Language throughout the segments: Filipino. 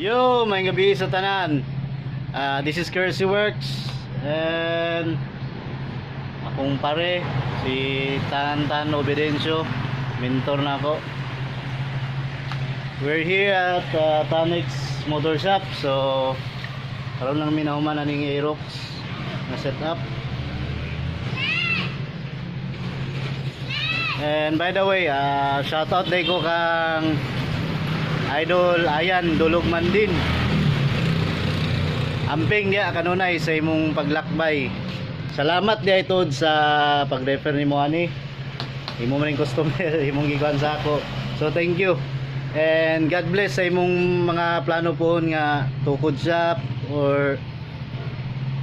Yo, may gabi sa tanan. This is Currency Works and akong pare si Tan Obedencio, mentor na ako. We're here at Tanix Motor Shop. So karon lang minahuman aning Aerox na setup. And by the way, shout out day ko kang Idol ayan dulog man din. Amping niya kanunay sa imong paglakbay. Salamat dia itod sa pag-refer nimo ani. Imo man customer, imong gikuan sa ako. So thank you. And God bless sa imong mga plano poon nga tukod shop or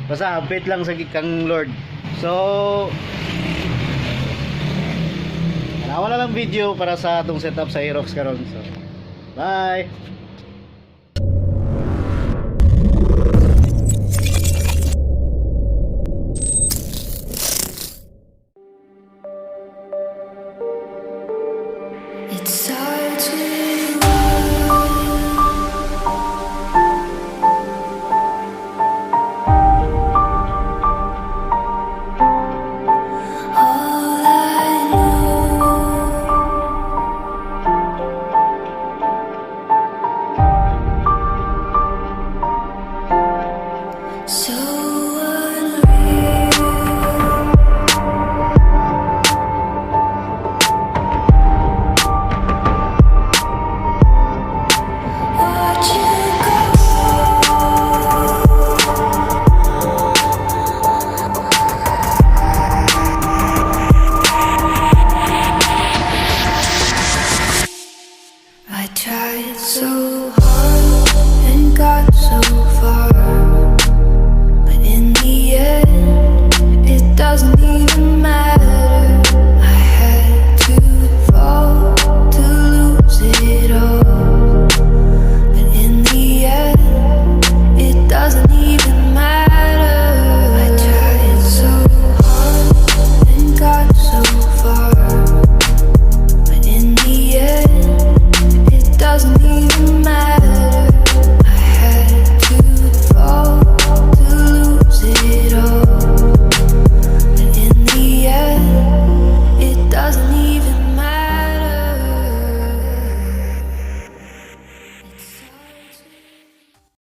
basta hapit lang sa kang Lord. So nawa na lang video para sa atong setup sa Aerox karon. So bye.